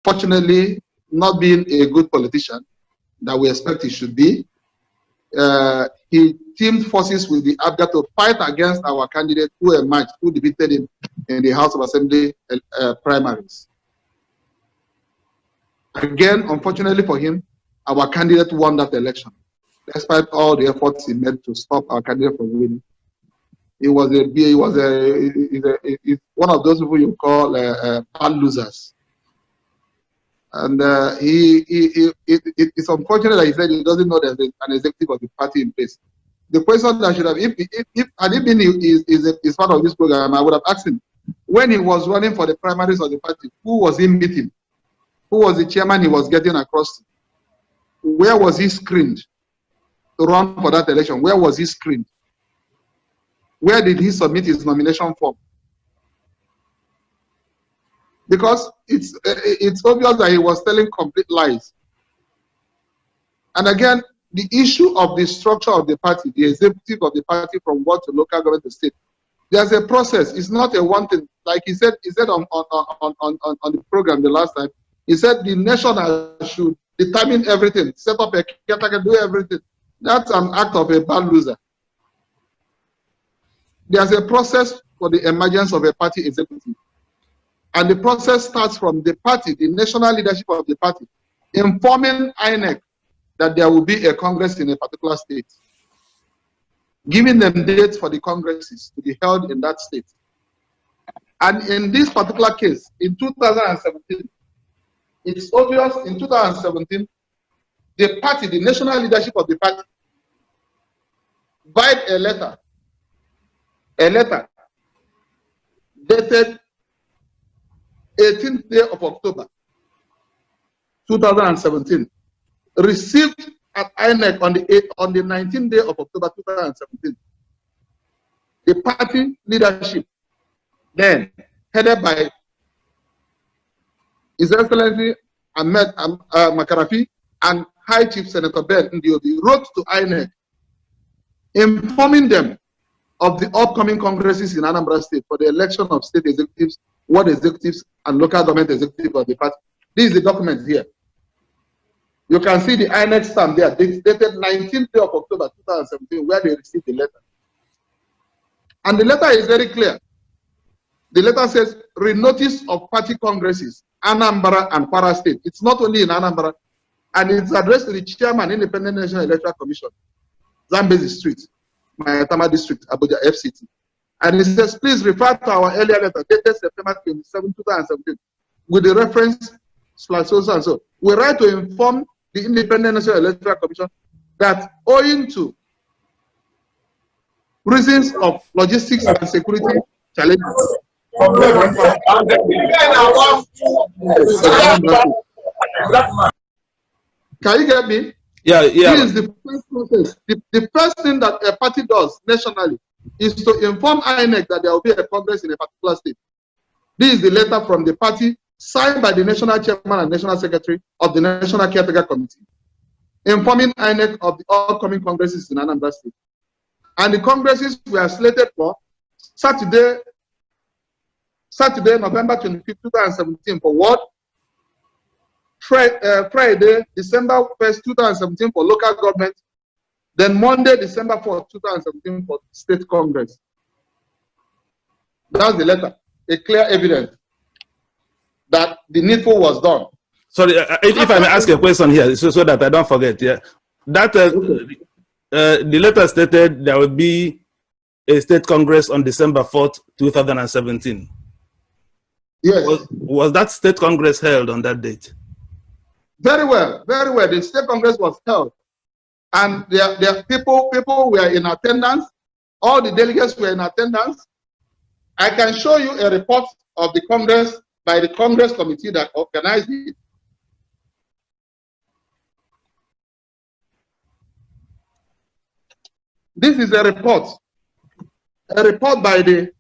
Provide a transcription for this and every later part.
unfortunately, not being a good politician that we expect he should be, he teamed forces with the ABGA to fight against our candidate who emerged, who defeated him in the House of Assembly primaries. Again, unfortunately for him, our candidate won that election, despite all the efforts he made to stop our candidate from winning. He's one of those people you call bad losers. And it's unfortunate that he said he doesn't know there's an executive of the party in place. The question that should have, if had he been is part of this program, I would have asked him, when he was running for the primaries of the party, who was he meeting? Who was the chairman he was getting across to? Where was he screened to run for that election? Where was he screened? Where did he submit his nomination form? Because it's obvious that he was telling complete lies. And again, the issue of the structure of the party, the executive of the party from what to local government to state, there's a process. It's not a one thing. Like he said on the program the last time, he said the nation should determine everything, set up a caretaker, do everything. That's an act of a bad loser. There's a process for the emergence of a party executive. And the process starts from the party, the national leadership of the party, informing INEC that there will be a congress in a particular state, giving them dates for the congresses to be held in that state. And in this particular case, in 2017, it's obvious in 2017, the party, the national leadership of the party, via a letter dated 18th day of October 2017, received at INEC on the 19th day of October 2017. The party leadership, then headed by His Excellency Ahmed Makarafi and High Chief Senator Ben Ndiobi, wrote to INEC informing them of the upcoming congresses in Anambra State for the election of state executives, ward executives, and local government executives of the party. This is the document here. You can see the INEC stamp there, dated 19th day of October 2017, where they received the letter. And the letter is very clear. The letter says, renotice of party congresses, Anambra and Kwara State. It's not only in Anambra, and it's addressed to the chairman, Independent National Electoral Commission, Zambezi Street, Mayatama District, Abuja FCT. And it says, please refer to our earlier letter dated September 27, 2017, with the reference so and so. We write to inform the Independent National Electoral Commission that owing to reasons of logistics and security challenges, can you get me? Yeah. This is the first process. The first thing that a party does nationally is to inform INEC that there will be a congress in a particular state. This is the letter from the party signed by the national chairman and national secretary of the National Caretaker Committee, informing INEC of the upcoming congresses in Anambra State. And the congresses were slated for Saturday, November 25, 2017 for what? Friday, December 1st, 2017 for local government, then Monday, December 4th, 2017 for state congress. That's the letter, a clear evidence that the needful was done. Sorry, if I may ask a question here, so that I don't forget. Yeah, that the letter stated there will be a state congress on December 4th, 2017. Yes. Was that state congress held on that date? Very well, very well. The state congress was held, and their people were in attendance. All the delegates were in attendance. I can show you a report of the congress by the Congress committee that organized it. This is a report by the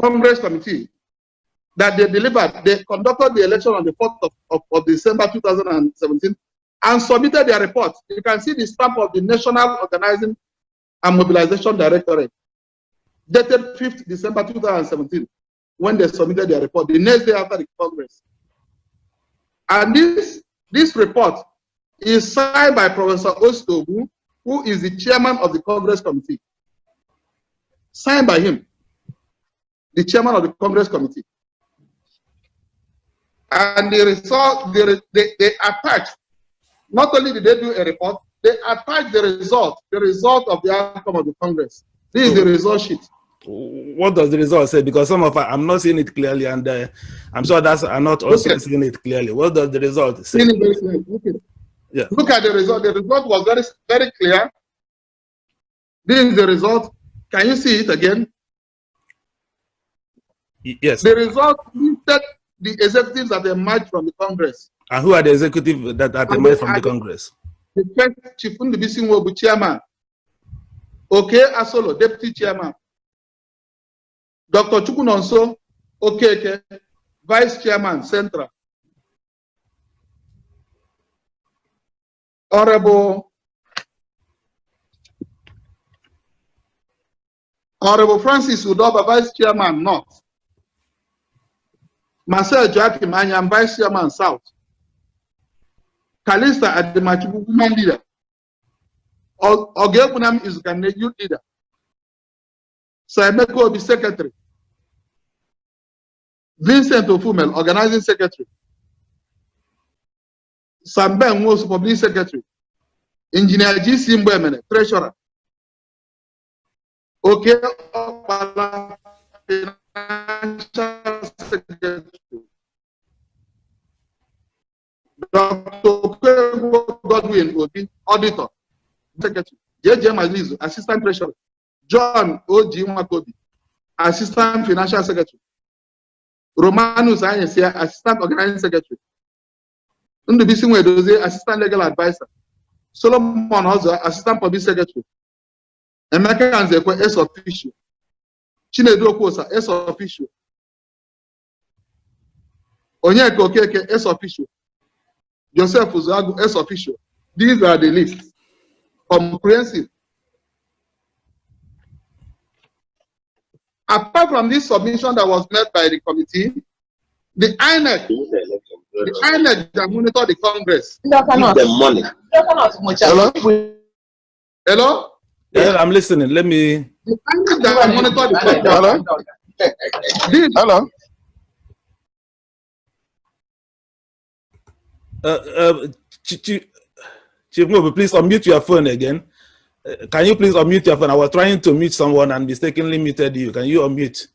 Congress committee that they delivered. They conducted the election on the 4th of December 2017 and submitted their report. You can see the stamp of the National Organizing and Mobilization Directorate, dated 5th December 2017, when they submitted their report, the next day after the Congress. And this report is signed by Professor Ostobu, who is the chairman of the Congress Committee. Signed by him, the chairman of the Congress Committee. And the result, they attached, not only did they do a report, they attached the result of the outcome of the Congress. This is the result sheet. What does the result say? Because some of I'm not seeing it clearly, and I'm sure others are not also seeing it clearly. What does the result say? Okay. Yeah. Look at the result. The result was very, very clear. This is the result. Can you see it again? Yes. The result listed the executives that emerged from the Congress. And who are the executives that emerged from the Congress? The first Chief Ndubuisi chairman. Okay, Asolo, deputy chairman. Dr. Chukunonso Okeke, vice chairman, Central. Honorable Francis Udoba, vice chairman, North. Marcel Joachim Anyam, vice chairman, South. Kalista Ademachibu, woman leader. Ogepunam is the youth leader. Saimeko the secretary. Vincent Ofumel, organizing secretary. Samben was public secretary. Engineer G. Simbemene, treasurer. Okay, financial secretary. Dr. Godwin Obi, auditor, secretary. J.J. Malizu, assistant treasurer. John O.G. Makobi, assistant financial secretary. Romanus Ayesia, assistant organizing secretary. Ndubuisi Nwedozie, assistant legal advisor. Solomon Ozo, assistant public secretary. Emeka Nzekwe, S official. Chinedu Okwosa, S official. Onyeka Okeke, S official. Joseph Uzagu, S official. These are the lists. Comprehensive. Apart from this submission that was made by the committee, the INEC that monitor the Congress. Give them money. Hello? Hello? Yeah, I'm listening. Let me. The INEC that monitor the Congress. Hello? Hello? Chief Nwobu, please unmute your phone again. Can you please unmute your phone? I was trying to mute someone and mistakenly muted you. Can you unmute?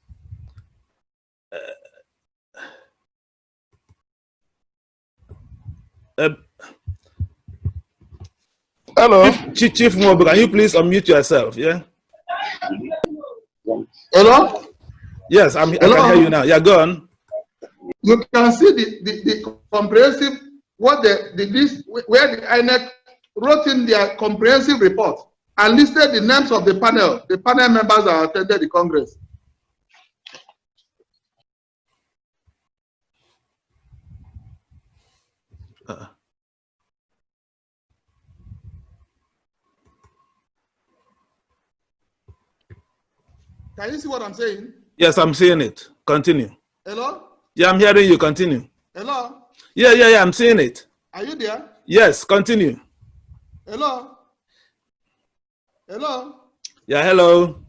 Hello? Chief Nwobu, can you please unmute yourself? Yeah? Hello? Yes, I can hear you now. Yeah, go on. You can see the comprehensive, what the list, where the INEC wrote in their comprehensive report and listed the names of the panel members that attended the Congress. Can you see what I'm saying? Yes, I'm seeing it. Continue. Hello? Yeah, I'm hearing you. Continue. Hello? Yeah, I'm seeing it. Are you there? Yes, continue. Hello? Hello? Yeah, hello.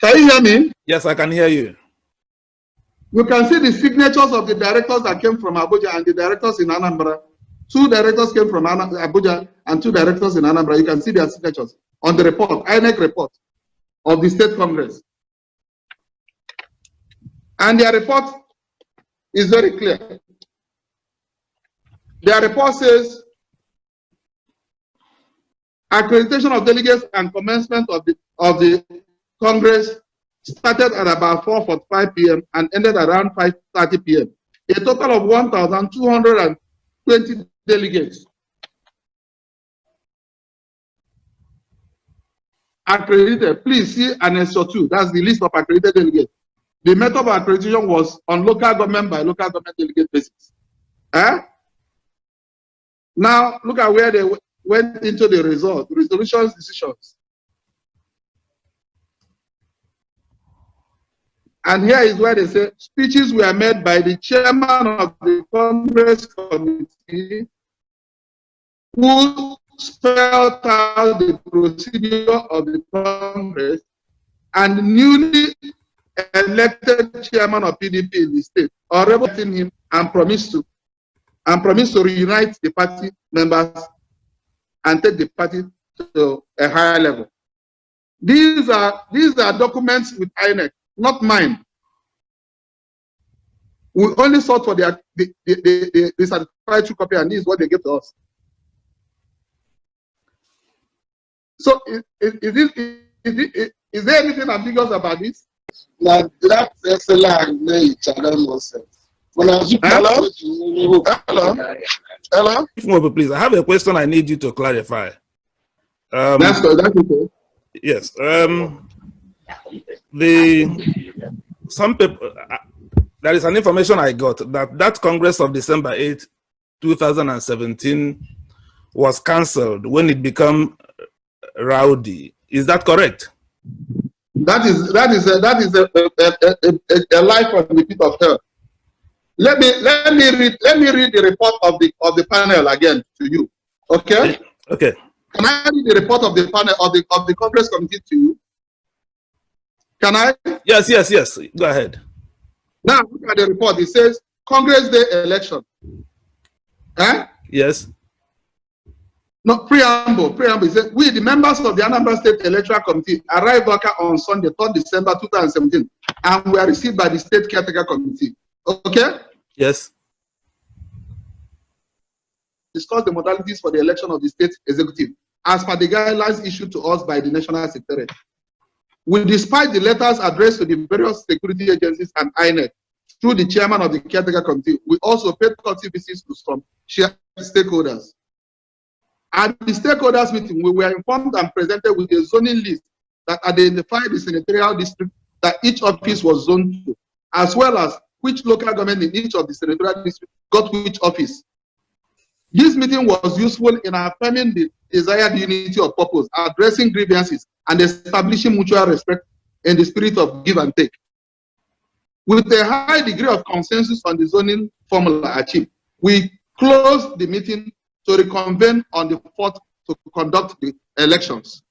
Can you hear me? Yes, I can hear you. You can see the signatures of the directors that came from Abuja and the directors in Anambra. 2 directors came from Abuja and 2 directors in Anambra. You can see their signatures on the report, INEC report of the State Congress. And their report is very clear. Their report says, accreditation of delegates and commencement of the Congress started at about 4:45 p.m. and ended around 5:30 p.m. A total of 1,220 delegates accredited. Please see Annex 2. That's the list of accredited delegates. The method of accreditation was on local government by local government delegate basis. Now look at where they went into the result, resolutions, decisions. And here is where they say speeches were made by the chairman of the Congress committee, who spelled out the procedure of the Congress, and newly elected chairman of PDP in the state, or representing him, and promised to reunite the party members and take the party to a higher level. These are documents with INEC, not mine. We only sought for the certified true copy, and this is what they give to us. So is there anything ambiguous about this? Now, that's excellent. Nonsense. Hello? Hello? Nwobu, please, I have a question I need you to clarify. That's okay. Yes. Some people, there is an information I got that Congress of December 8, 2017 was cancelled when it became rowdy. Is that correct? That is a lie from the pit of hell. Let me read the report of the panel again to you. Okay? Okay. Can I read the report of the panel of the Congress committee to you? Can I? Yes. Go ahead. Now look at the report. It says Congress Day election. Yes. No, preamble. It says, we, the members of the Anambra State Electoral Committee, arrived on Sunday, 3rd December 2017, and were received by the State Caretaker Committee. Okay? Yes. Discuss the modalities for the election of the state executive as per the guidelines issued to us by the National Secretariat. Despite the letters addressed to the various security agencies and INEC through the chairman of the Caretaker Committee, we also paid courtesy visits to some stakeholders. At the stakeholders meeting, we were informed and presented with a zoning list that identified the senatorial district that each office was zoned to, as well as which local government in each of the senatorial districts got which office. This meeting was useful in affirming the desired unity of purpose, addressing grievances, and establishing mutual respect in the spirit of give and take. With a high degree of consensus on the zoning formula achieved, we closed the meeting to reconvene on the 4th to conduct the elections.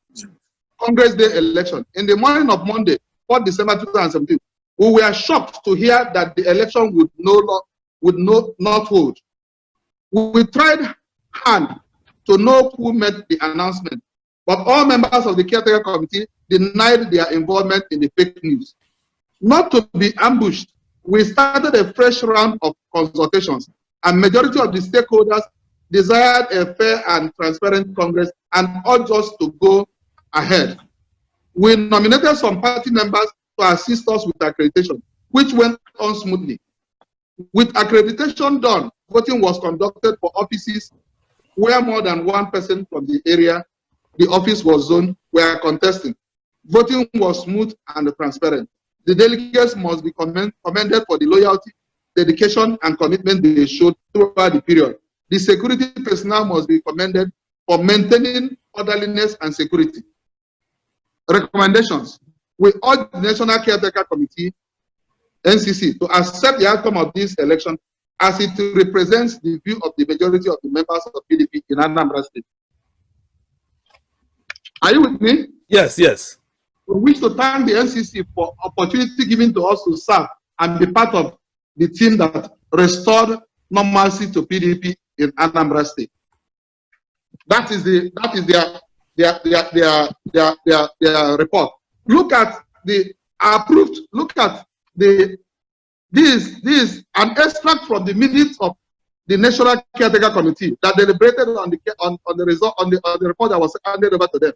Congress Day election. In the morning of Monday, 4th December 2017, we were shocked to hear that the election would not hold. We tried hard to know who made the announcement, but all members of the Caretaker Committee denied their involvement in the fake news. Not to be ambushed, we started a fresh round of consultations, and majority of the stakeholders desired a fair and transparent Congress and urged us to go ahead. We nominated some party members to assist us with accreditation, which went on smoothly. With accreditation done, voting was conducted for offices where more than one person from the area the office was zoned were contesting. Voting was smooth and transparent. The delegates must be commended for the loyalty, dedication, and commitment they showed throughout the period. The security personnel must be commended for maintaining orderliness and security. Recommendations. We urge the National Caretaker Committee, NCC, to accept the outcome of this election as it represents the view of the majority of the members of PDP in Anambra State. Are you with me? Yes. We wish to thank the NCC for opportunity given to us to serve and be part of the team that restored normalcy to PDP in Anambra State. That is their report. Look at the approved. Look at this an extract from the minutes of the National Caretaker Committee that deliberated on the result on the report that was handed over to them.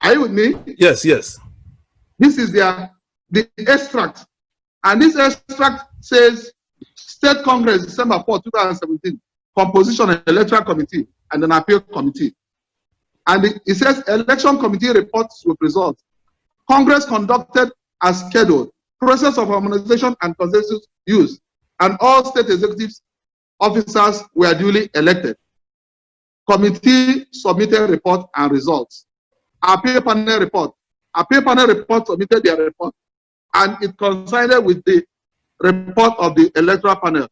Are you with me? Yes. This is the extract, and this extract says State Congress December 4, 2017, composition of electoral committee and an appeal committee. And it says election committee reports with results. Congress conducted as scheduled. Process of harmonization and consensus used, and all state executives officers were duly elected. Committee submitted report and results. Appeal panel report. Appeal panel report submitted their report. and it coincided with the report of the electoral panel.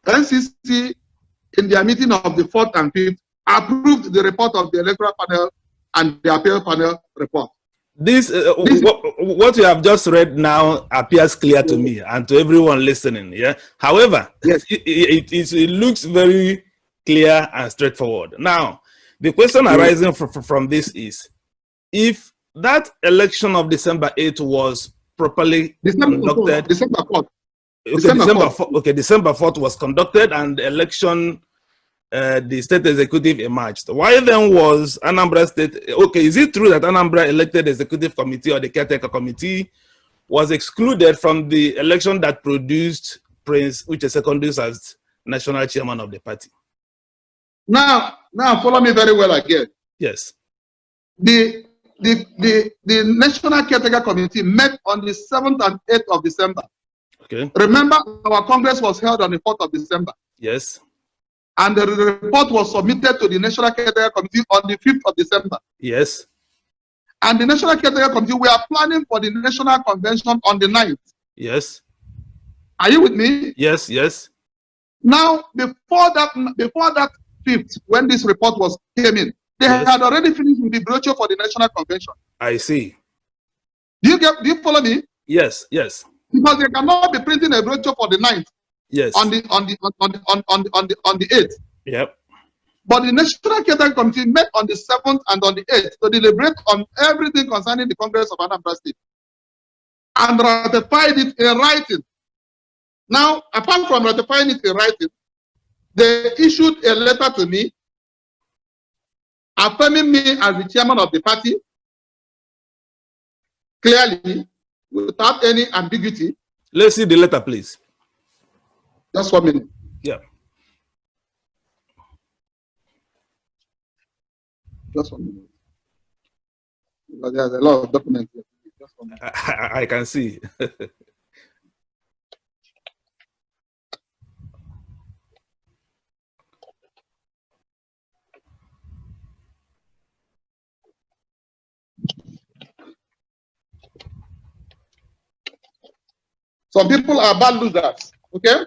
NCC, in their meeting of the 4th and 5th, approved the report of the electoral panel and the appeal panel report. What you have just read now appears clear to me and to everyone listening. Yeah. However, yes, it looks very clear and straightforward. Now, the question arising from this is, if that election of December 8th was properly conducted, December 4th. Okay, December 4th was conducted and the election, the state executive emerged. Why then was Anambra State, okay, is it true that Anambra elected executive committee or the caretaker committee was excluded from the election that produced Prince Uche as national chairman of the party? Now follow me very well again. Yes. The National Caretaker Committee met on the 7th and 8th of December. Okay. Remember, our Congress was held on the 4th of December. Yes. And the report was submitted to the National Caretaker Committee on the 5th of December. Yes. And the National Caretaker Committee, we are planning for the National Convention on the 9th. Yes. Are you with me? Yes, yes. Now, before that 5th, when this report came in, they had already finished with the brochure for the National Convention. I see. Do you follow me? Yes, yes. Because they cannot be printing a brochure for the 9th. Yes. On the 8th. Yep. But the National Caretaker Committee met on the 7th and on the 8th to deliberate on everything concerning the Congress of Anambra State and ratified it in writing. Now, apart from ratifying it in writing, they issued a letter to me affirming me as the chairman of the party, clearly, without any ambiguity. Let's see the letter, please. Just 1 minute. Yeah. Just 1 minute. Because there's a lot of documents here. Just 1 minute. I can see. Some people are bad losers, okay?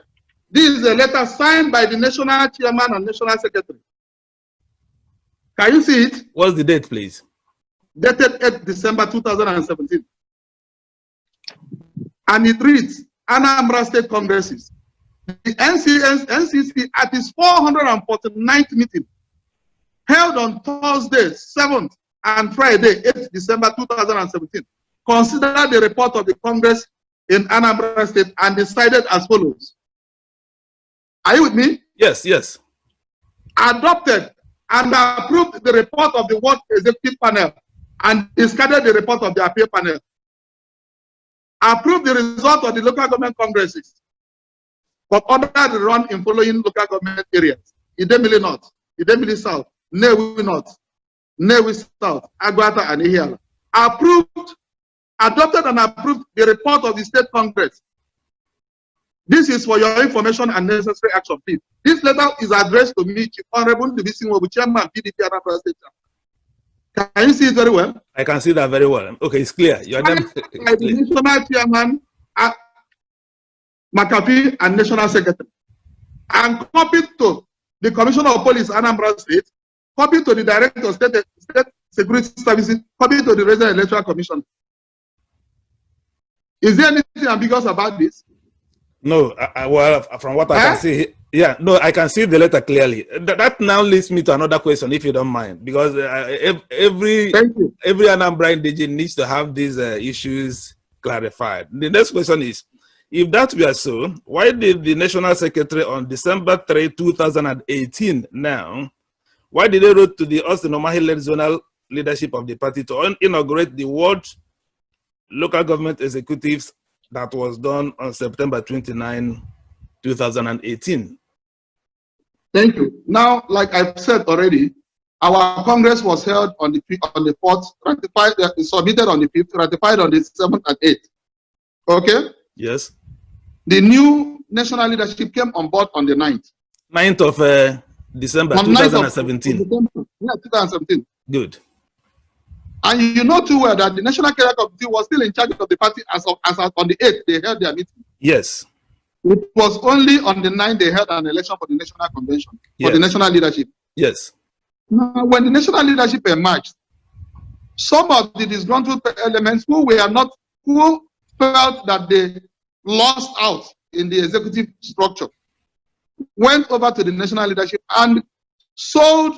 This is a letter signed by the national chairman and national secretary. Can you see it? What's the date, please? Dated 8 December 2017. And it reads, Anambra State Congresses. The NCC at its 449th meeting, held on Thursday, 7th, and Friday, 8 December 2017, considered the report of the Congress in Anambra State and decided as follows. Are you with me? Yes, yes. Adopted and approved the report of the World Executive Panel and discarded the report of the Appeal Panel. Approved the result of the local government congresses, but ordered the run in following local government areas: Idemili North, Idemili South, Nwobu North, Nwobu South, Agwata, and Ihiala. Adopted and approved the report of the State Congress. This is for your information and necessary action, please. This letter is addressed to me, Honorable Ndubuisi Nwobu, Chairman, PDP, Anambra State. Can you see it very well? I can see that very well. Okay, it's clear. You're by the National Chairman, McAfee, and National Secretary. And copied to the Commissioner of Police, Anambra State, copied to the Director of State Security Services, copied to the Resident Electoral Commission. Is there anything ambiguous about this? No, well, from what I can see, yeah, no, I can see the letter clearly. That now leads me to another question, if you don't mind, because every Anambra indigene needs to have these issues clarified. The next question is, if that were so, why did the National Secretary on December 3, 2018 now, why did they write to the Austin Omahi-led zonal leadership of the party to inaugurate the World Local Government Executives that was done on September 29, 2018? Thank you. Now, like I've said already, our Congress was held on the 4th, ratified, submitted on the 5th, ratified on the 7th and 8th. Okay? Yes. The new national leadership came on board on the 9th. 9th of December 2017. Yeah, 2017. Good. And you know too well that the National Career Committee was still in charge of the party as on the 8th they held their meeting. Yes. It was only on the 9th they held an election for the National Convention, for the national leadership. Yes. Now, when the national leadership emerged, some of the disgruntled elements who felt that they lost out in the executive structure went over to the national leadership and sold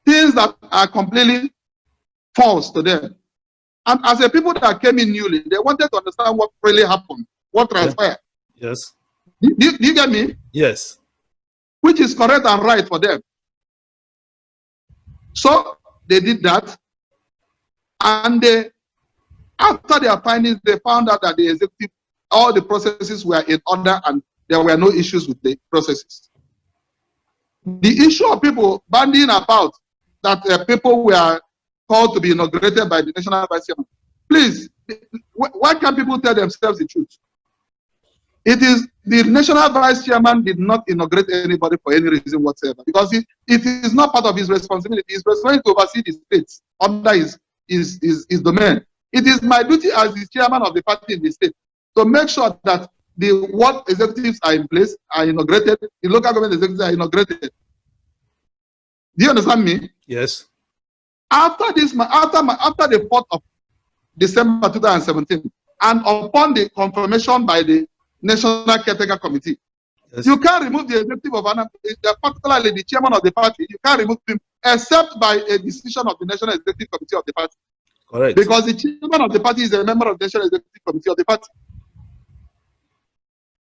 things that are completely false to them. And as a people that came in newly, they wanted to understand what really happened, what transpired. Yes. Do you get me? Yes. Which is correct and right for them. So they did that, and after their findings, they found out that the executive, all the processes were in order and there were no issues with the processes. The issue of people bandying about that people were called to be inaugurated by the National Vice Chairman. Please, why can't people tell themselves the truth? It is the National Vice Chairman did not inaugurate anybody for any reason whatsoever, because it is not part of his responsibility. His responsibility to oversee the states under his domain. It is my duty as the chairman of the party in the state to make sure that the ward executives are in place, are inaugurated, the local government executives are inaugurated. Do you understand me? Yes. After the 4th of December 2017, and upon the confirmation by the National Caretaker Committee, you can't remove the executive of Anambra, particularly the chairman of the party. You can't remove him except by a decision of the National Executive Committee of the party. Correct. Because the chairman of the party is a member of the National Executive Committee of the party.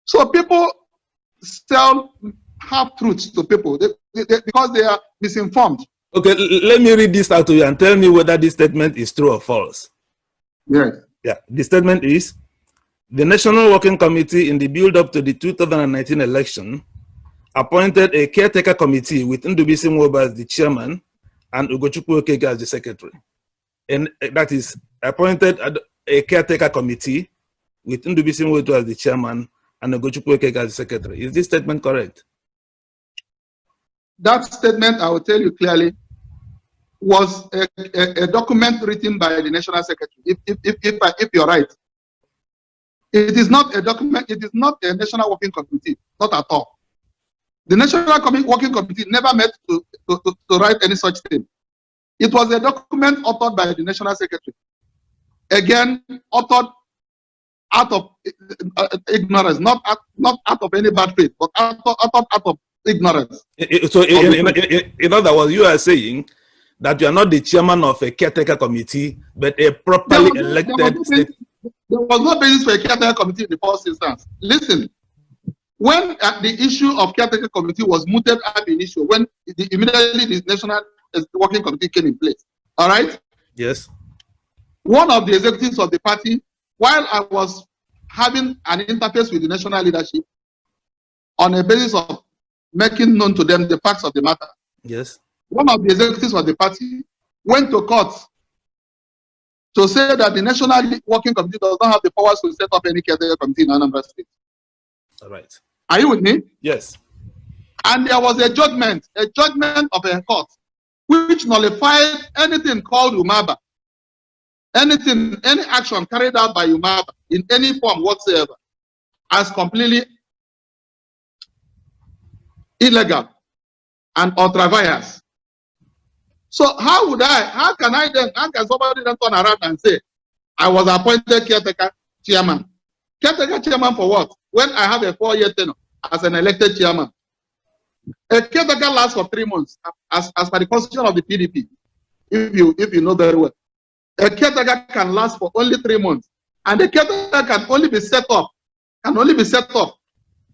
So people sell half-truths to people because they are misinformed. Okay, let me read this out to you and tell me whether this statement is true or false. Yes. Yeah, the statement is, the National Working Committee in the build-up to the 2019 election appointed a caretaker committee with Ndubuisi as the chairman and Ugochukwu Okeke as the secretary. And that is appointed a caretaker committee with Ndubuisi as the chairman and Ugochukwu Okeke as the secretary. Is this statement correct? That statement, I will tell you clearly, was a document written by the National Secretary, if you're right. It is not a document, it is not a National Working Committee, not at all. The National Working Committee never met to write any such thing. It was a document authored by the National Secretary. Again, authored out of ignorance, not out of any bad faith, but out of ignorance. So, in other words, you are saying that you are not the chairman of a caretaker committee, but a properly elected state. There was no basis for a caretaker committee in the first instance. Listen, when the issue of caretaker committee was mooted ab initio, when immediately the National Working Committee came in place, all right? Yes. One of the executives of the party, while I was having an interface with the national leadership on a basis of making known to them the facts of the matter, yes, one of the executives of the party went to court to say that the National Working Committee does not have the powers to set up any caretaker committee in Anambra State. All right. Are you with me? Yes. And there was a judgment of a court, which nullified anything called UMABA, any action carried out by UMABA in any form whatsoever, as completely illegal and ultra vires. So how can somebody then turn around and say, I was appointed caretaker chairman? Caretaker chairman for what? When I have a 4-year tenure as an elected chairman. A caretaker lasts for 3 months, as per the constitution of the PDP, if you know very well. A caretaker can last for only 3 months, and the caretaker can only be set up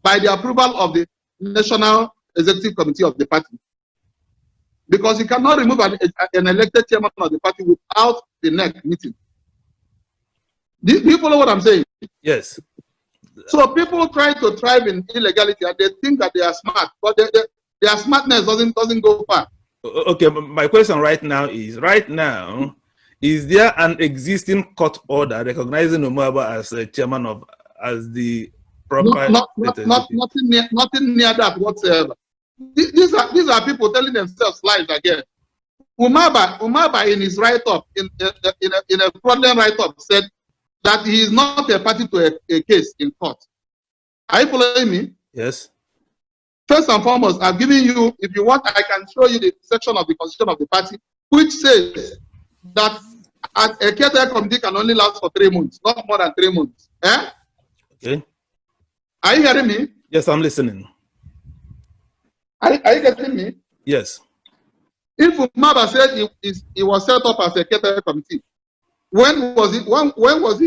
by the approval of the National Executive Committee of the party. Because you cannot remove an elected chairman of the party without the NEC meeting. Do you follow what I'm saying? Yes. So people try to thrive in illegality and they think that they are smart, but their smartness doesn't go far. Okay, my question right now, is there an existing court order recognizing Nwobu as a chairman as the proper? Nothing near that whatsoever. These are people telling themselves lies again. Umaba in his write-up, in a fraudulent write-up, said that he is not a party to a case in court. Are you following me? Yes. First and foremost, I've given you, if you want, I can show you the section of the constitution of the party, which says that a caretaker committee can only last for 3 months, not more than 3 months. Eh? Okay. Are you hearing me? Yes, I'm listening. Are you getting me? Yes. If Umaba said he was set up as a caretaker committee, when was he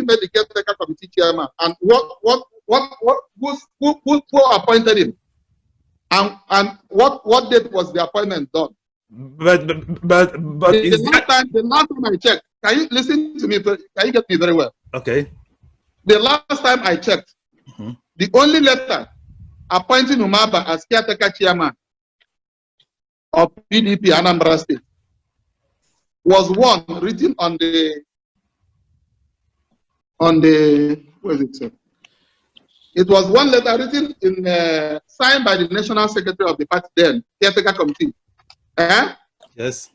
made the caretaker committee chairman? And who appointed him? And what date was the appointment done? But the last time I checked, can you listen to me? Can you get me very well? Okay. The last time I checked, the only letter appointing Umaba as caretaker chairman of PDP Anambra State was one written on the where is it, sir? It was one letter written in signed by the national secretary of the party then, caretaker committee. Yes.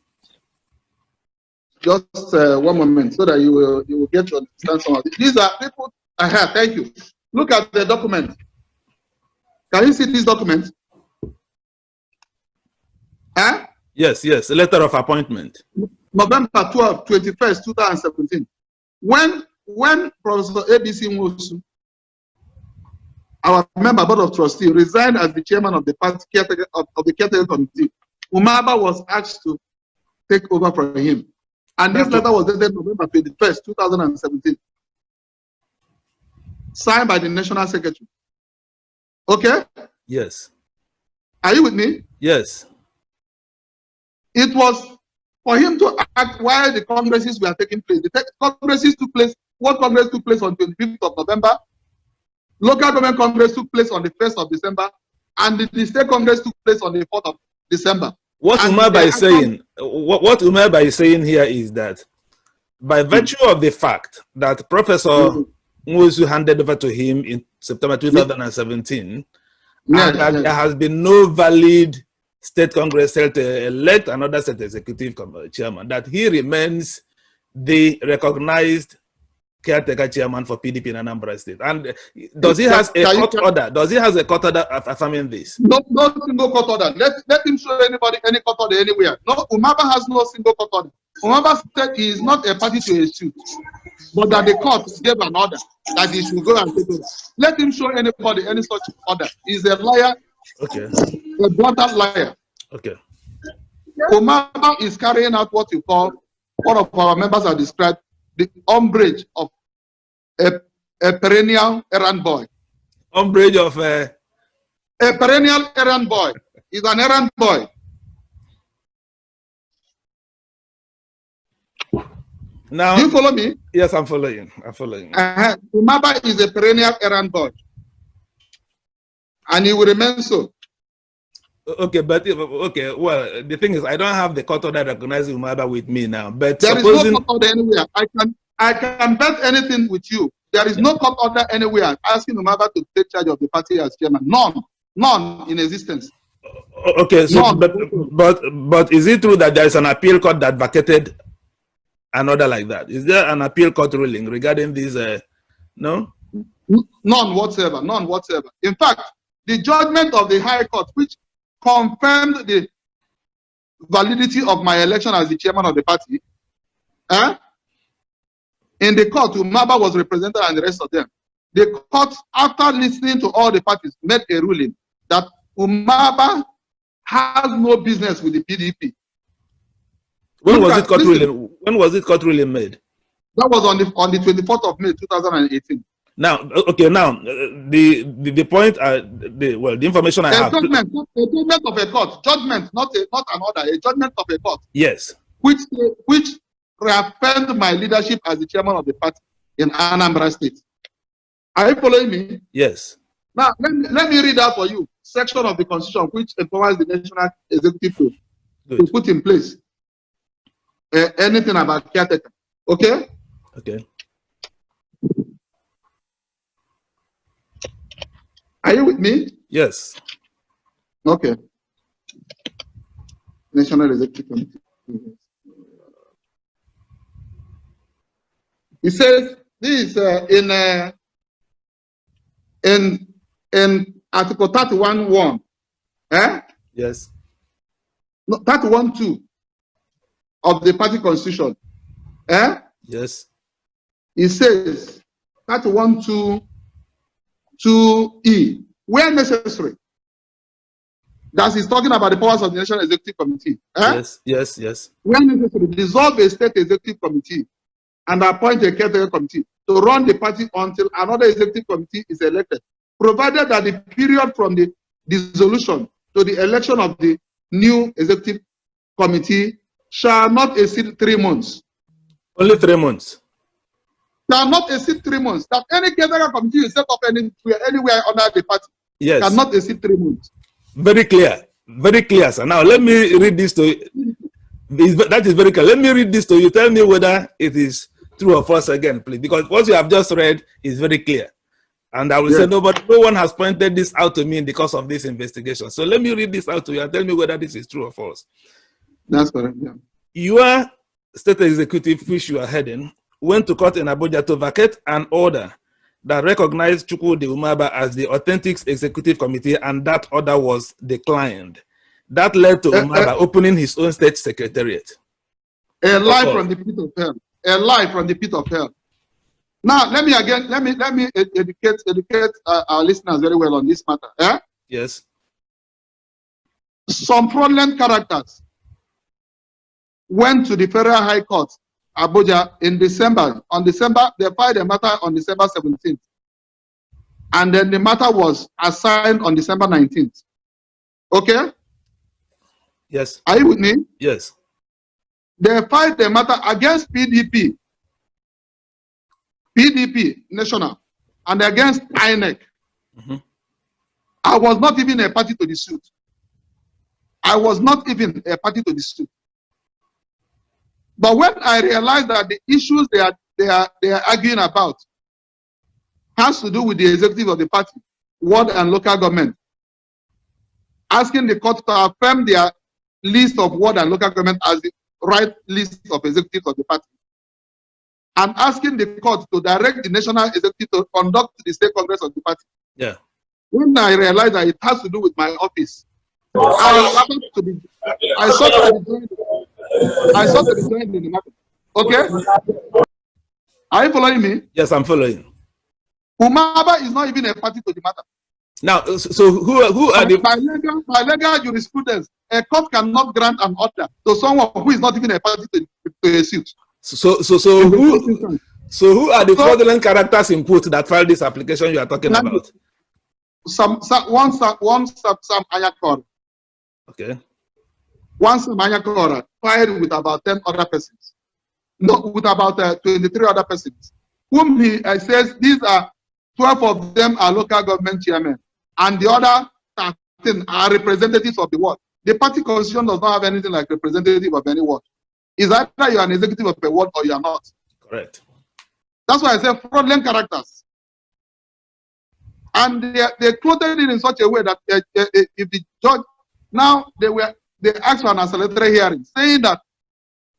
Just 1 moment so that you will get to understand some of it. These are people I have. Thank you. Look at the document. Can you see this document? Yes, yes. A letter of appointment. November 12, 21st, 2017. When Professor ABC Nwobu, our member board of trustees, resigned as the chairman of the party of the caretaker committee, Umaba was asked to take over from him. And this letter was dated November 21st, 2017. Signed by the national secretary. Okay? Yes. Are you with me? Yes. It was for him to act while the congresses were taking place. The congresses took place, World Congress took place on 25th of November. Local government congress took place on the 1st of December. And the state congress took place on the 4th of December. What Umaba is saying, what Umaba is saying here is that by virtue of the fact that Professor Nwobu handed over to him in September 2017, and that there has been no valid state congress held to elect another state executive chairman, that he remains the recognized caretaker chairman for PDP in Anambra State. And does he has a court order? Does he has a court order affirming this? No single court order. Let him show anybody any court order anywhere. No, Umaba has no single court order. Umaba said he is not a party to a suit, but that the court gave an order that he should go and take over. Let him show anybody any such order. He's a liar. Okay. A blatant liar. Okay. Umaba is carrying out what you call, one of our members have described, the umbrage of a perennial errand boy. Umbrage of a perennial errand boy. He's an errand boy. Now, do you follow me? Yes, I'm following. I'm following. Umaba is a perennial errand boy, and he will remain so. Okay, but okay. Well, the thing is, I don't have the court order recognizing Umaba with me now. But there is no court order anywhere. I can bet anything with you. There is no court order anywhere asking Umaba to take charge of the party as chairman. None in existence. Okay, so but is it true that there is an appeal court that vacated an order like that? Is there an appeal court ruling regarding this? No. None whatsoever. None whatsoever. In fact, the judgment of the High Court, which confirmed the validity of my election as the chairman of the party, in the court, Umaba was represented and the rest of them. The court, after listening to all the parties, made a ruling that Umaba has no business with the PDP. When was it court ruling made? That was on the 24th of May 2018. Now, okay, now the point, the information I have. A judgment of a court, judgment, not an order, a judgment of a court. Yes. Which reaffirmed my leadership as the chairman of the party in Anambra State. Are you following me? Yes. Now, let me read out for you section of the Constitution which empowers the national executive to put in place anything about caretaker. Okay? Okay. Are you with me? Yes. Okay. National Executive Committee. It says this is in Article 31(1). Yes. No, 31(2) of the party constitution. Yes. It says 31(2)(2)(e), where necessary. That is talking about the powers of the National Executive Committee. Yes, yes, yes. When necessary, dissolve a state executive committee and appoint a caretaker committee to run the party until another executive committee is elected, provided that the period from the dissolution to the election of the new executive committee shall not exceed 3 months. Only 3 months. Shall not exceed 3 months. That any caretaker committee is set up anywhere under the party, yes, cannot exceed 3 months. Very clear. Very clear, sir. Now, let me read this to you. That is very clear. Let me read this to you. Tell me whether it is true or false again, please. Because what you have just read is very clear. And I will say, no one has pointed this out to me in the course of this investigation. So let me read this out to you and tell me whether this is true or false. That's correct, yeah. Your state executive, which you are heading, went to court in Abuja to vacate an order that recognized Chukwudi Umaba as the authentic executive committee, and that order was declined. That led to Umaba opening his own state secretariat. A lie from the pit of hell. A lie from the pit of hell. Now, let me educate our listeners very well on this matter. Yes. Some fraudulent characters went to the Federal High Court, Abuja, in December. They filed a matter on December 17th. And then the matter was assigned on December 19th. Okay? Yes. Are you with me? Yes. They filed a matter against PDP National, and against INEC. I was not even a party to the suit. But when I realized that the issues they are arguing about has to do with the executive of the party, ward and local government, asking the court to affirm their list of ward and local government as the right list of executives of the party, and asking the court to direct the national executive to conduct the state congress of the party. Yeah. When I realized that it has to do with my office, I sought to be joined in the matter. Okay? Are you following me? Yes, I'm following. Umaba is not even a party to the matter. Now, so who are the... By legal jurisprudence, a court cannot grant an order to someone who is not even a party to a suit. So who are the fraudulent characters in quote that filed this application you are talking about? One Sam Anyakor. Okay. One Sam Anyakor filed with about 10 other persons. No, with about 23 other persons. Whom he says these are 12 of them are local government chairmen, and the other 13 are representatives of the ward. The party constitution does not have anything like representative of any ward. Is either you are an executive of a ward or you are not. Correct. That's why I say fraudulent characters. And they quoted it in such a way that if the judge, now they asked for an accelerated hearing, saying that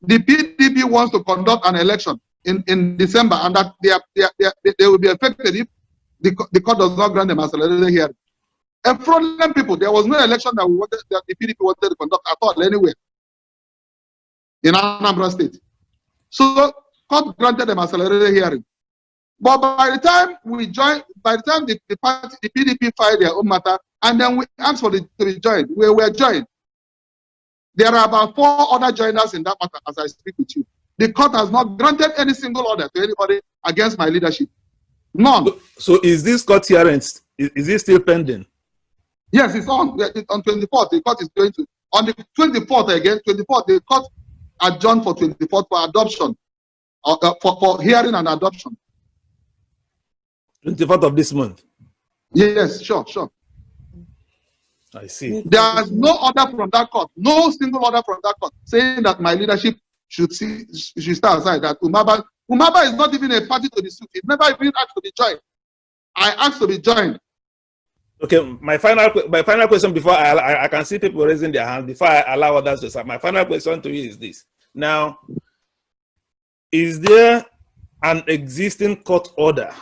the PDP wants to conduct an election in December, and that they will be affected if the court does not grant them accelerated hearing. And fraudulent people, there was no election that the PDP wanted to conduct at all anywhere in Anambra State. So court granted them accelerated hearing. But by the time we joined, by the time the PDP filed their own matter, and then we asked to be joined, we were joined. There are about 4 other joiners in that matter as I speak with you. The court has not granted any single order to anybody against my leadership. None. So is this court hearing, is it still pending? Yes, it's on. On 24th, the court is going to. On the 24th again, 24th, the court adjourned for 24th for adoption, for hearing and adoption. 24th of this month? Yes, sure. I see. There is no order from that court, no single order from that court saying that my leadership should start aside. That Umaba is not even a party to the suit. It never even asked to be joined. I asked to be joined. Okay, my final question before I can see people raising their hand before I allow others to start. My final question to you is this. Now, is there an existing court order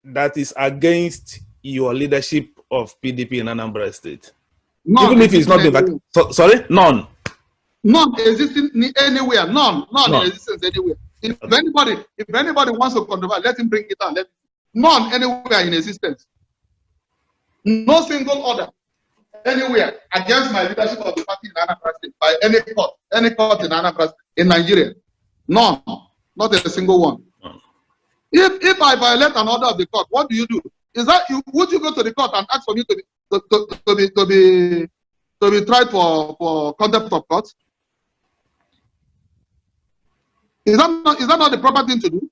that is against your leadership of PDP in Anambra State? None. Even if it's not sorry, none. None existing anywhere. None in existence anywhere. If anybody wants to contribute, let him bring it on. None anywhere in existence. No single order anywhere against my leadership of the party in Anambra State by any court in Anambra State, in Nigeria. None. Not a single one. If I violate an order of the court, what do you do? Would you go to the court and ask for me to be tried for contempt of court? Is that not the proper thing to do?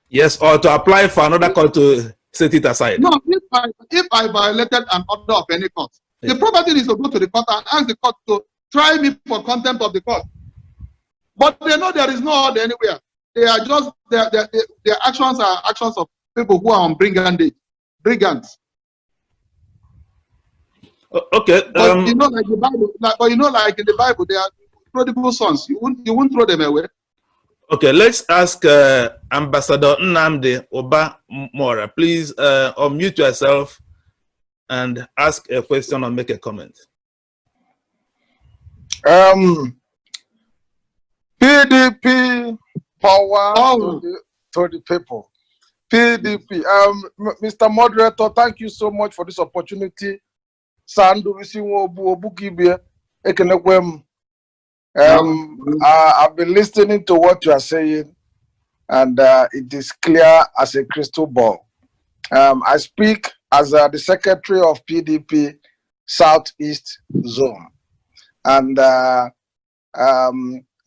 Yes, or to apply for another court to set it aside. No, if I violated an order of any court, the proper thing is to go to the court and ask the court to try me for contempt of the court. But they know there is no order anywhere. They are just their actions are actions of people who are on brigands. Okay. But like the Bible, like in the Bible, they are prodigal sons. You won't throw them away. Okay, let's ask Ambassador Nnamdi Oba Mora. Please unmute yourself and ask a question or make a comment. PDP power to the people. PDP. Mr. Moderator, thank you so much for this opportunity. Ndubuisi Nwobu Obugibie Ekenekwem. I've been listening to what you are saying, and it is clear as a crystal ball. I speak as the secretary of PDP Southeast Zone, and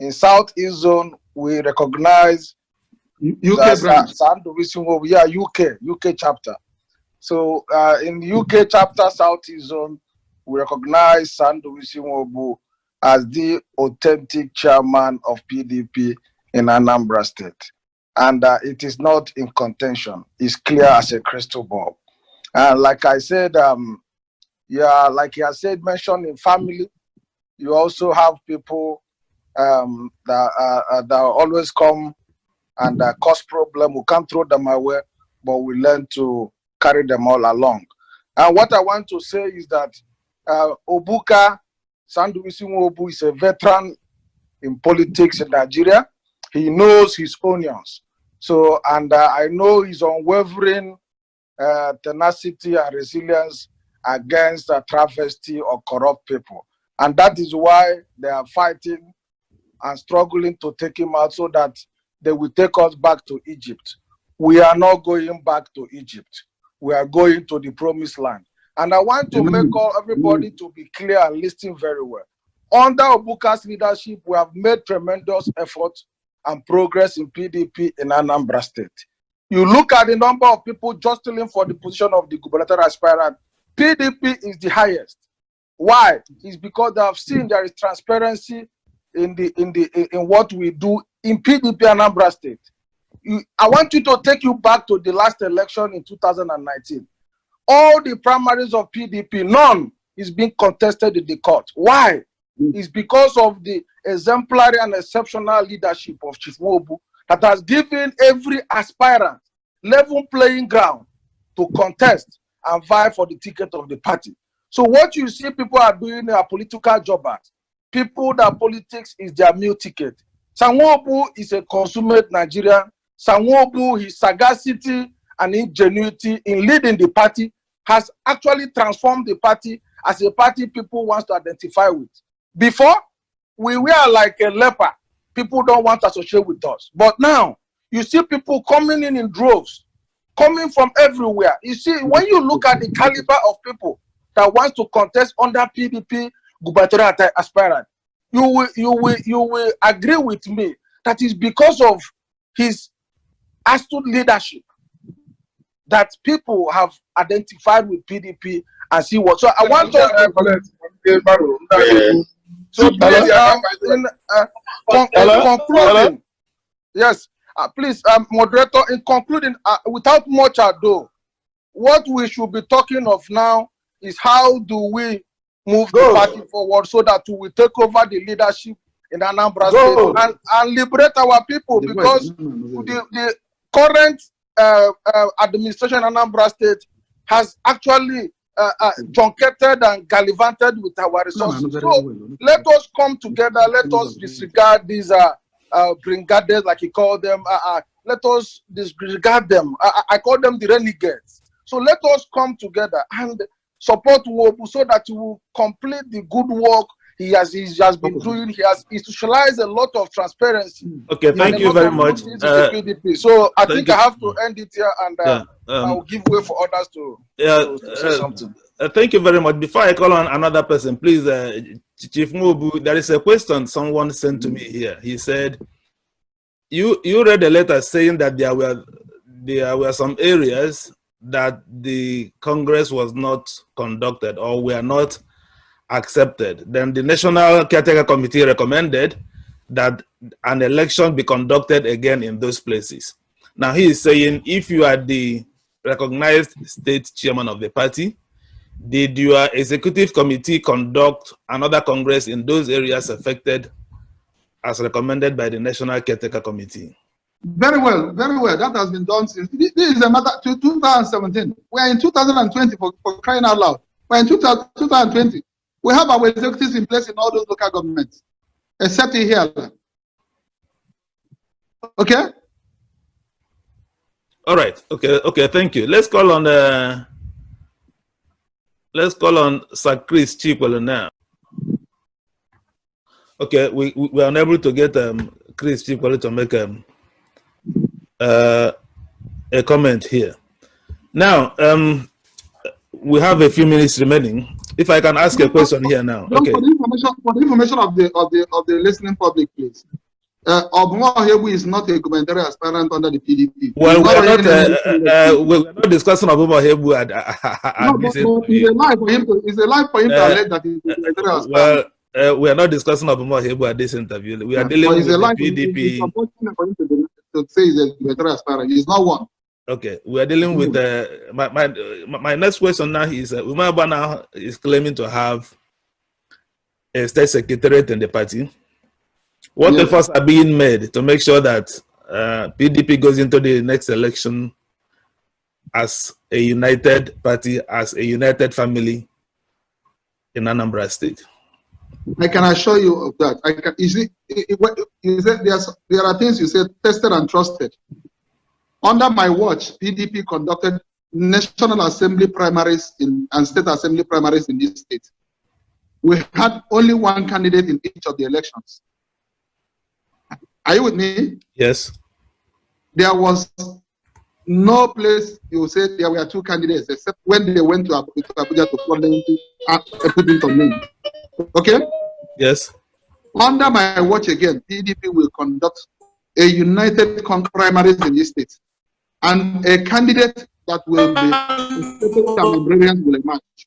in Southeast Zone we recognize UK branch. Ndubuisi Nwobu, UK chapter. So in UK chapter Southeast Zone, we recognize Ndubuisi Nwobu as the authentic chairman of PDP in Anambra State. And it is not in contention. It's clear as a crystal ball. And like I said, like you said, mentioned in family, you also have people that always come and cause problem. We can't throw them away, but we learn to carry them all along. And what I want to say is that Obuka Ndubuisi Nwobu is a veteran in politics in Nigeria. He knows his onions. So, and I know his unwavering tenacity and resilience against travesty or corrupt people. And that is why they are fighting and struggling to take him out so that they will take us back to Egypt. We are not going back to Egypt. We are going to the promised land. And I want to make everybody to be clear and listen very well. Under Obuka's leadership, we have made tremendous effort and progress in PDP in Anambra State. You look at the number of people jostling for the position of the gubernatorial aspirant, PDP is the highest. Why? It's because they have seen there is transparency in what we do in PDP Anambra State. I want you to take you back to the last election in 2019. All the primaries of PDP, none is being contested in the court. Why? It's because of the exemplary and exceptional leadership of Chief Nwobu that has given every aspirant level playing ground to contest and vie for the ticket of the party. So what you see people are doing are political jobbers. People that politics is their meal ticket. Nwobu is a consummate Nigerian. Nwobu, his sagacity and ingenuity in leading the party has actually transformed the party as a party people want to identify with. Before, we were like a leper. People don't want to associate with us. But now, you see people coming in droves, coming from everywhere. You see, when you look at the caliber of people that want to contest under PDP gubernatorial aspirant, you will agree with me that is because of his astute leadership that people have identified with PDP and see what. So I want to. So please, in concluding, yes, please, moderator, in concluding, without much ado, what we should be talking of now is how do we move the party forward so that we will take over the leadership in Anambra State and liberate our people, because the current administration in Anambra State has actually truncated and gallivanted with our resources. So let us come together. Let us disregard these brigades, like you call them. Let us disregard them. I call them the renegades. So let us come together and support Nwobu so that he will complete the good work he has been doing. He has institutionalized a lot of transparency. Okay, thank you very much. PDP. So I think I have to end it here, and I'll give way for others to say something. Thank you very much. Before I call on another person, please, Chief Nwobu, there is a question someone sent to me here. He said, you read a letter saying that there were some areas that the Congress was not conducted or were not accepted. Then the National Caretaker Committee recommended that an election be conducted again in those places. Now he is saying, if you are the recognized state chairman of the party, did your executive committee conduct another Congress in those areas affected as recommended by the National Caretaker Committee? Very well, very well. That has been done since. This is a matter to 2017. We are in 2020 for crying out loud. We are in 2020. We have our executives in place in all those local governments, except in here. Okay? All right. Okay, thank you. Let's call on Sir Chris Chikwelu now. Okay, we are unable to get Chris Chikwelu to make a comment here. Now, we have a few minutes remaining. If I can ask a question here now. Okay. For the information of the listening public, please. Obumo Ohebu is not a gubernatorial aspirant under the PDP. Well, we're not discussing Obumo Ohebu at this interview. It's a lie for him to allege that he's a gubernatorial aspirant. Well, we are not discussing Obumo Ohebu at this interview. We are dealing with the PDP. To say he's a gubernatorial aspirant. He's not one. Okay, we are dealing with my next question now is Umaba now is claiming to have a state secretariat in the party. What efforts are being made to make sure that PDP goes into the next election as a united party, as a united family in Anambra State? I can assure you of that. You said there are things you said tested and trusted. Under my watch, PDP conducted National Assembly primaries and State Assembly primaries in this state. We had only one candidate in each of the elections. Are you with me? Yes. There was no place you said there were two candidates, except when they went to Abuja to call them to put it on name. Okay? Yes. Under my watch again, PDP will conduct a united primaries in this state. And a candidate that will be will emerge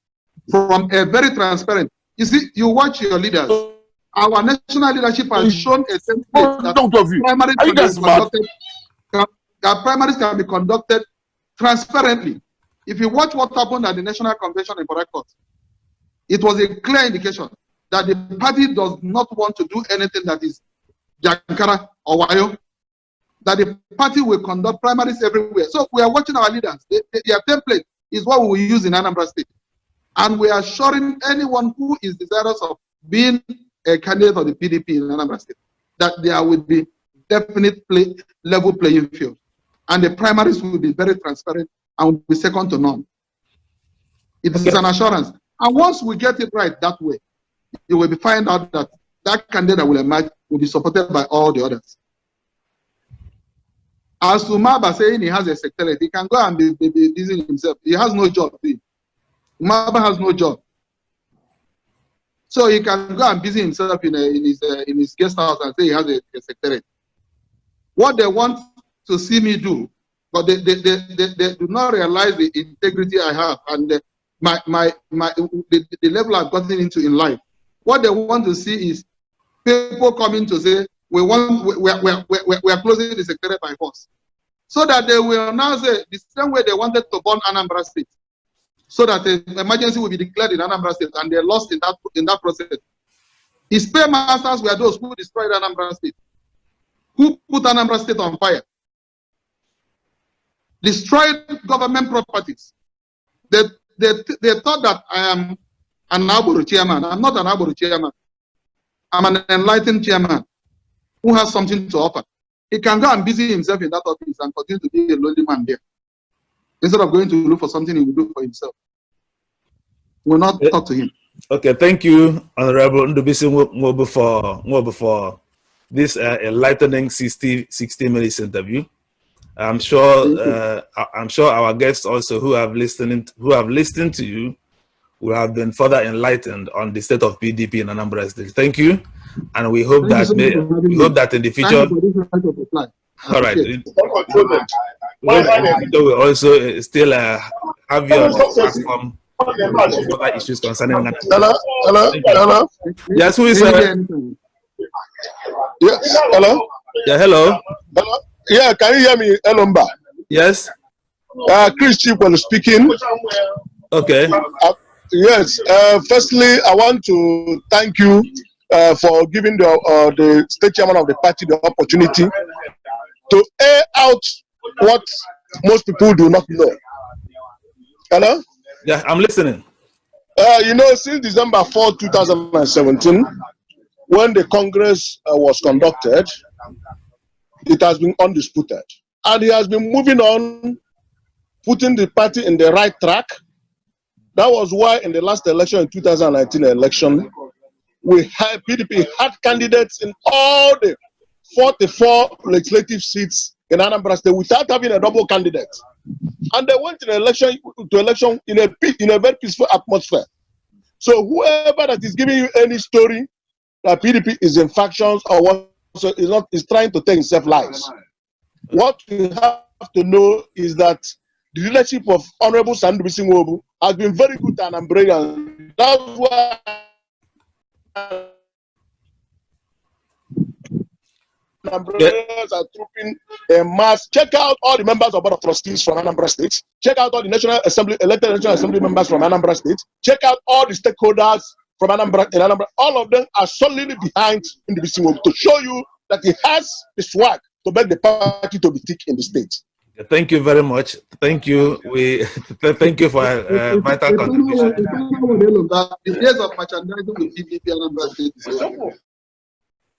from a very transparent. You see, you watch your leaders. Our national leadership has shown a template that primaries can be conducted transparently. If you watch what happened at the National Convention in Port Harcourt, it was a clear indication that the party does not want to do anything that is Jankara or Wayo, that the party will conduct primaries everywhere. So we are watching our leaders. Their template is what we will use in Anambra State. And we are assuring anyone who is desirous of being a candidate of the PDP in Anambra State that there will be definite level playing field. And the primaries will be very transparent and will be second to none. It is an assurance. And once we get it right that way, you will find out that that candidate that will emerge will be supported by all the others. As Umaba saying he has a secretariat, he can go and be busy himself. He has no job. Umaba has no job. So he can go and busy himself in his guest house and say he has a secretariat. What they want to see me do, but they do not realize the integrity I have and the level I've gotten into in life. What they want to see is people coming to say, we are closing the secretariat by force. So that they will now say, the same way they wanted to burn Anambra State, so that an emergency will be declared in Anambra State, and they lost in that process. His paymasters were those who destroyed Anambra State, who put Anambra State on fire, destroyed government properties. They thought that I am an Nwobu chairman. I'm not an Nwobu chairman. I'm an enlightened chairman who has something to offer. He can go and busy himself in that office and continue to be a lonely man there, instead of going to look for something he will do for himself. We'll not talk to him. Okay, thank you, Honorable Ndubuisi Nwobu for this enlightening 60 minutes interview. I'm sure our guests also who have listened to you will have been further enlightened on the state of PDP in Anambra State. Thank you, and we hope that in the future. All right. We will also still have you on the platform for other issues concerning. Hello. Yes, who is Yes. Hello. Yeah. Hello. Yeah. Can you hear me, Anambra? Yes. Chris Chipwell speaking. Okay. Yes. Firstly, I want to thank you for giving the state chairman of the party the opportunity to air out what most people do not know. Hello? Yeah, I'm listening. Since December 4, 2017, when the Congress was conducted, it has been undisputed. And he has been moving on, putting the party in the right track. That was why in the last election, in 2019 election, PDP had candidates in all the 44 legislative seats in Anambra State without having a double candidate. And they went to election in a very peaceful atmosphere. So whoever that is giving you any story that PDP is in factions or what is trying to take himself lives. What you have to know is that the leadership of Honorable Ndubuisi Nwobu has been very good to Anambra. That's why Anambra are trooping a mass. Check out all the members of Board of Trustees from Anambra State. Check out all the National Assembly, elected National Assembly members from Anambra State. Check out all the stakeholders from Anambra. All of them are solidly behind Ndubuisi Nwobu to show you that he has the swag to make the party to be thick in the state. Thank you very much. Thank you. Thank you for vital contribution. The days of merchandising with PDP Anambra State is over.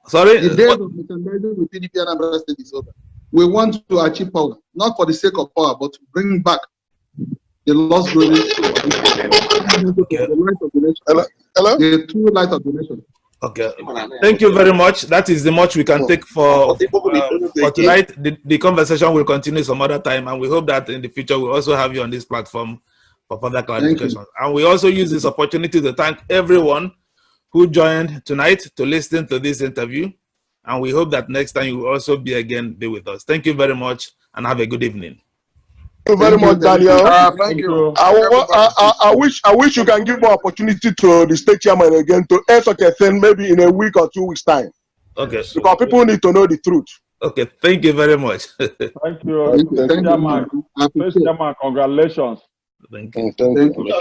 Sorry? The days of merchandising with PDP Anambra State is over. We want to achieve power, not for the sake of power, but to bring back the lost glory of the light of the nation. Hello? The true light of the nation. Okay. Thank you very much. That is the much we can take for tonight. The conversation will continue some other time, and we hope that in the future we'll also have you on this platform for further clarification. And we also use this opportunity to thank everyone who joined tonight to listen to this interview. And we hope that next time you will also be with us. Thank you very much and have a good evening. Thank you very much, Daniel. Thank you. I wish you can give more opportunity to the state chairman again to air such a thing maybe in a week or 2 weeks' time. Okay. Because people need to know the truth. Okay. Thank you very much. Thank you. Chairman. Chairman, congratulations. Thank you. Thank you.